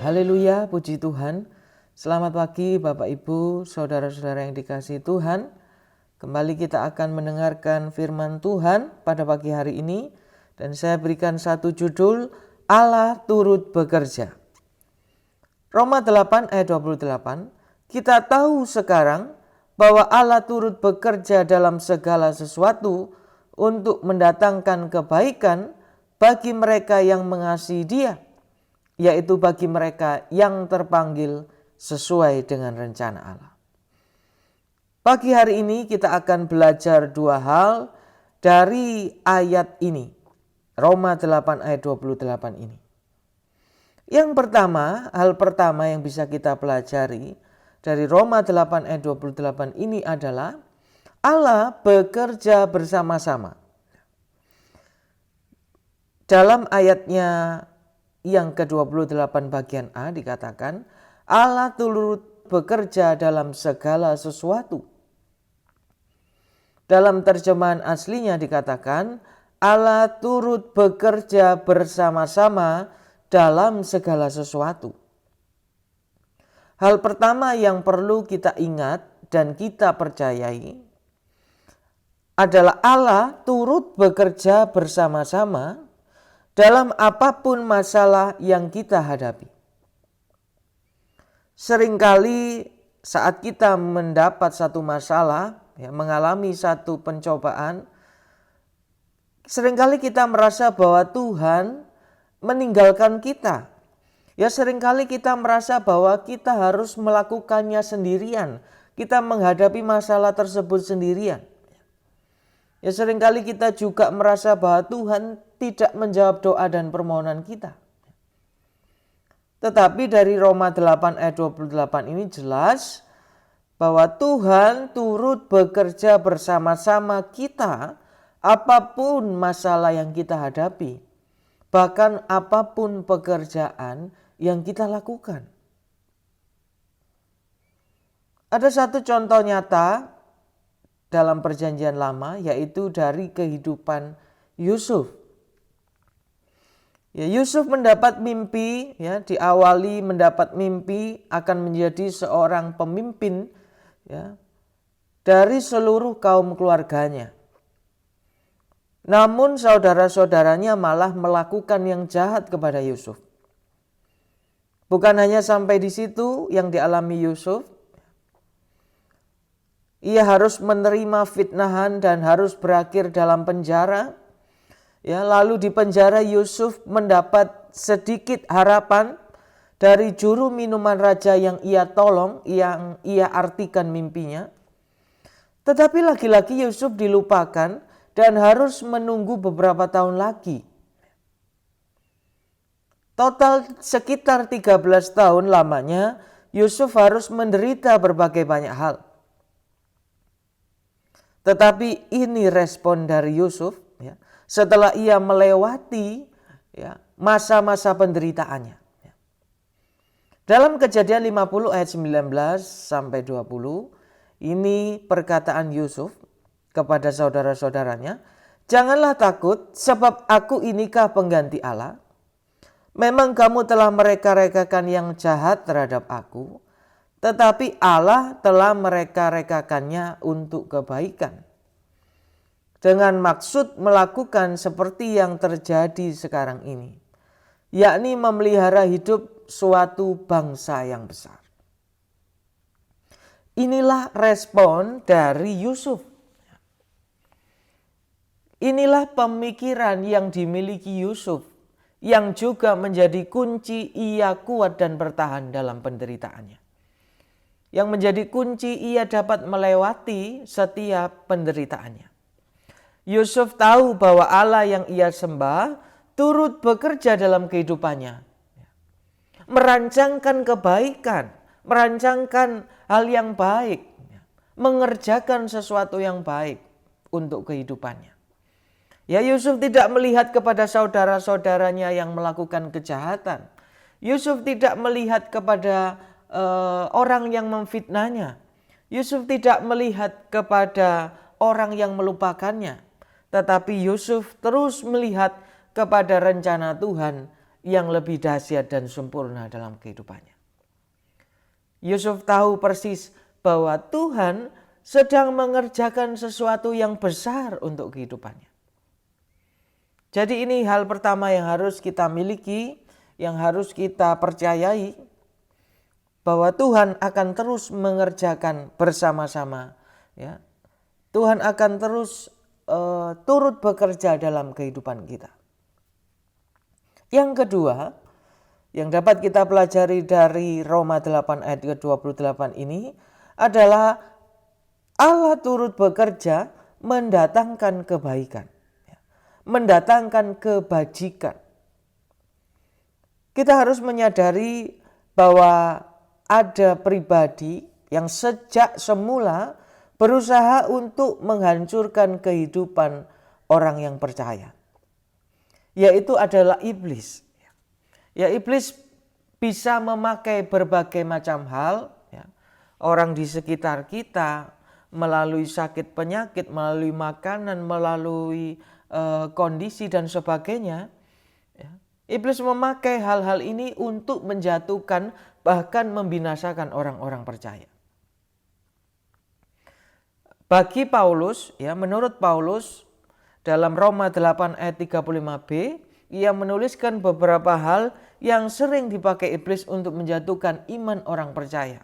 Haleluya, puji Tuhan. Selamat pagi Bapak Ibu, saudara-saudara yang dikasihi Tuhan. Kembali kita akan mendengarkan firman Tuhan pada pagi hari ini. Dan saya berikan satu judul, Allah turut bekerja. Roma 8 ayat 28, kita tahu sekarang bahwa Allah turut bekerja dalam segala sesuatu untuk mendatangkan kebaikan bagi mereka yang mengasihi Dia, yaitu bagi mereka yang terpanggil sesuai dengan rencana Allah. Pagi hari ini kita akan belajar dua hal dari ayat ini, Roma 8 ayat 28 ini. Yang pertama, hal pertama yang bisa kita pelajari dari Roma 8 ayat 28 ini adalah Allah bekerja bersama-sama. Dalam ayatnya yang ke-28 bagian A dikatakan, Allah turut bekerja dalam segala sesuatu. Dalam terjemahan aslinya dikatakan, Allah turut bekerja bersama-sama dalam segala sesuatu. Hal pertama yang perlu kita ingat dan kita percayai adalah Allah turut bekerja bersama-sama dalam apapun masalah yang kita hadapi. Seringkali saat kita mendapat satu masalah, mengalami satu pencobaan, seringkali kita merasa bahwa Tuhan meninggalkan kita. Seringkali kita merasa bahwa kita harus melakukannya sendirian. Kita menghadapi masalah tersebut sendirian. Seringkali kita juga merasa bahwa Tuhan tidak menjawab doa dan permohonan kita. Tetapi dari Roma 8 ayat 28 ini jelas bahwa Tuhan turut bekerja bersama-sama kita apapun masalah yang kita hadapi. Bahkan apapun pekerjaan yang kita lakukan. Ada satu contoh nyata dalam perjanjian lama, yaitu dari kehidupan Yusuf. Yusuf mendapat mimpi, diawali mendapat mimpi akan menjadi seorang pemimpin dari seluruh kaum keluarganya. Namun saudara-saudaranya malah melakukan yang jahat kepada Yusuf. Bukan hanya sampai di situ yang dialami Yusuf. Ia harus menerima fitnahan dan harus berakhir dalam penjara. Lalu di penjara Yusuf mendapat sedikit harapan dari juru minuman raja yang ia tolong, yang ia artikan mimpinya. Tetapi lagi-lagi Yusuf dilupakan dan harus menunggu beberapa tahun lagi. Total sekitar 13 tahun lamanya Yusuf harus menderita berbagai banyak hal. Tetapi ini respon dari Yusuf setelah ia melewati masa-masa penderitaannya. Dalam Kejadian 50 ayat 19 sampai 20, ini perkataan Yusuf kepada saudara-saudaranya, janganlah takut sebab aku inikah pengganti Allah. Memang kamu telah mereka-rekakan yang jahat terhadap aku, tetapi Allah telah mereka-rekakannya untuk kebaikan. Dengan maksud melakukan seperti yang terjadi sekarang ini, yakni memelihara hidup suatu bangsa yang besar. Inilah respon dari Yusuf. Inilah pemikiran yang dimiliki Yusuf, yang juga menjadi kunci ia kuat dan bertahan dalam penderitaannya. Yang menjadi kunci ia dapat melewati setiap penderitaannya. Yusuf tahu bahwa Allah yang ia sembah turut bekerja dalam kehidupannya. Merancangkan kebaikan, merancangkan hal yang baik, mengerjakan sesuatu yang baik untuk kehidupannya. Yusuf tidak melihat kepada saudara-saudaranya yang melakukan kejahatan. Yusuf tidak melihat kepada orang yang memfitnahnya. Yusuf tidak melihat kepada orang yang melupakannya. Tetapi Yusuf terus melihat kepada rencana Tuhan yang lebih dahsyat dan sempurna dalam kehidupannya. Yusuf tahu persis bahwa Tuhan sedang mengerjakan sesuatu yang besar untuk kehidupannya. Jadi ini hal pertama yang harus kita miliki, yang harus kita percayai, bahwa Tuhan akan terus mengerjakan bersama-sama. Ya. Tuhan akan terus turut bekerja dalam kehidupan kita. Yang kedua, yang dapat kita pelajari dari Roma 8 ayat ke-28 ini adalah Allah turut bekerja mendatangkan kebaikan, mendatangkan kebajikan. Kita harus menyadari bahwa ada pribadi yang sejak semula berusaha untuk menghancurkan kehidupan orang yang percaya, yaitu adalah iblis. Ya, iblis bisa memakai berbagai macam hal, ya, orang di sekitar kita, melalui sakit penyakit, melalui makanan, melalui kondisi dan sebagainya. Ya. Iblis memakai hal-hal ini untuk menjatuhkan, bahkan membinasakan orang-orang percaya. Bagi Paulus, ya, menurut Paulus dalam Roma 8 ayat 35b, ia menuliskan beberapa hal yang sering dipakai iblis untuk menjatuhkan iman orang percaya.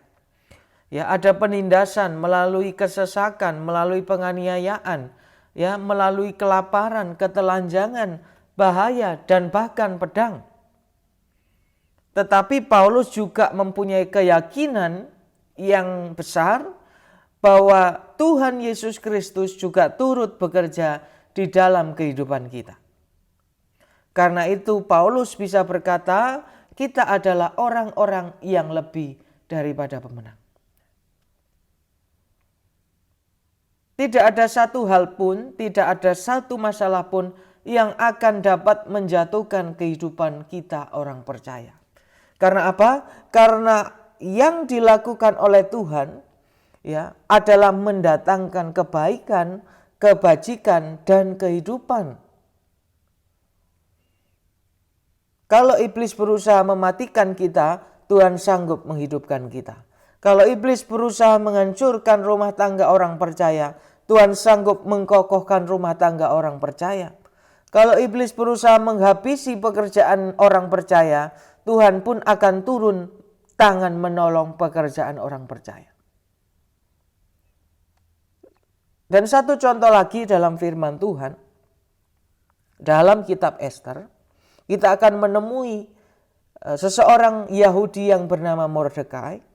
Ya, ada penindasan melalui kesesakan, melalui penganiayaan, ya, melalui kelaparan, ketelanjangan, bahaya, dan bahkan pedang. Tetapi Paulus juga mempunyai keyakinan yang besar bahwa Tuhan Yesus Kristus juga turut bekerja di dalam kehidupan kita. Karena itu Paulus bisa berkata, kita adalah orang-orang yang lebih daripada pemenang. Tidak ada satu hal pun, tidak ada satu masalah pun yang akan dapat menjatuhkan kehidupan kita orang percaya. Karena apa? Karena yang dilakukan oleh Tuhan, ya, adalah mendatangkan kebaikan, kebajikan, dan kehidupan. Kalau iblis berusaha mematikan kita, Tuhan sanggup menghidupkan kita. Kalau iblis berusaha menghancurkan rumah tangga orang percaya, Tuhan sanggup mengkokohkan rumah tangga orang percaya. Kalau iblis berusaha menghabisi pekerjaan orang percaya, Tuhan pun akan turun tangan menolong pekerjaan orang percaya. Dan satu contoh lagi dalam firman Tuhan, dalam kitab Ester, kita akan menemui seseorang Yahudi yang bernama Mordekai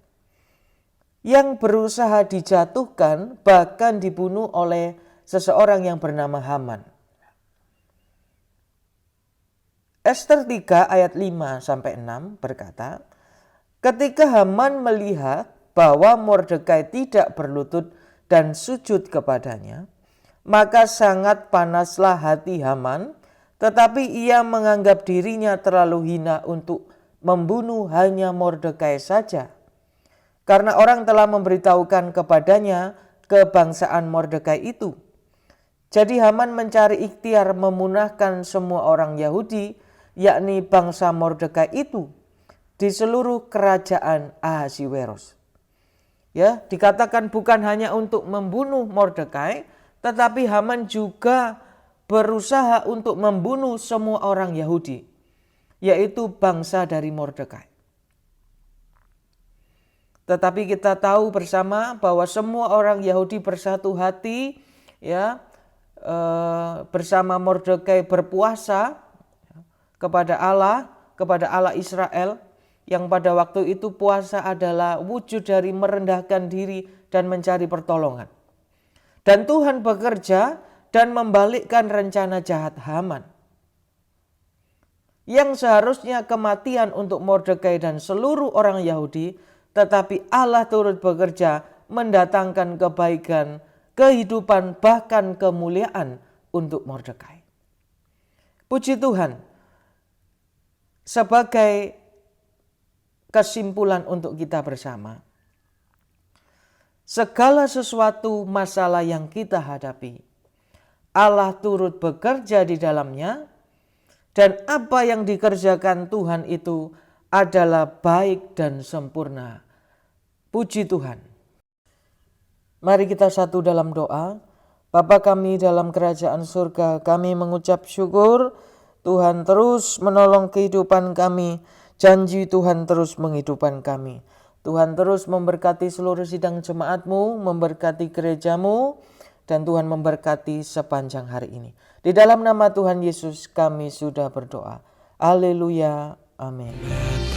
yang berusaha dijatuhkan, bahkan dibunuh oleh seseorang yang bernama Haman. Ester 3 ayat 5-6 berkata, ketika Haman melihat bahwa Mordekai tidak berlutut dan sujud kepadanya, maka sangat panaslah hati Haman, tetapi ia menganggap dirinya terlalu hina untuk membunuh hanya Mordekai saja. Karena orang telah memberitahukan kepadanya kebangsaan Mordekai itu. Jadi Haman mencari ikhtiar memunahkan semua orang Yahudi, yakni bangsa Mordekai itu, di seluruh kerajaan Ahasiweros. Ya, dikatakan bukan hanya untuk membunuh Mordekai, tetapi Haman juga berusaha untuk membunuh semua orang Yahudi, yaitu bangsa dari Mordekai. Tetapi kita tahu bersama bahwa semua orang Yahudi bersatu hati, ya, bersama Mordekai berpuasa kepada Allah Israel, yang pada waktu itu puasa adalah wujud dari merendahkan diri dan mencari pertolongan. Dan Tuhan bekerja dan membalikkan rencana jahat Haman, yang seharusnya kematian untuk Mordekai dan seluruh orang Yahudi, tetapi Allah turut bekerja mendatangkan kebaikan, kehidupan, bahkan kemuliaan untuk Mordekai. Puji Tuhan, sebagai kesimpulan untuk kita bersama, segala sesuatu masalah yang kita hadapi, Allah turut bekerja di dalamnya Dan apa yang dikerjakan Tuhan itu adalah baik dan sempurna. Puji Tuhan. Mari kita satu dalam doa. Bapa kami dalam kerajaan surga, kami mengucap syukur Tuhan terus menolong kehidupan kami. Janji Tuhan terus menghidupkan kami. Tuhan terus memberkati seluruh sidang jemaat-Mu, memberkati gereja-Mu, dan Tuhan memberkati sepanjang hari ini. Di dalam nama Tuhan Yesus kami sudah berdoa. Haleluya. Amin.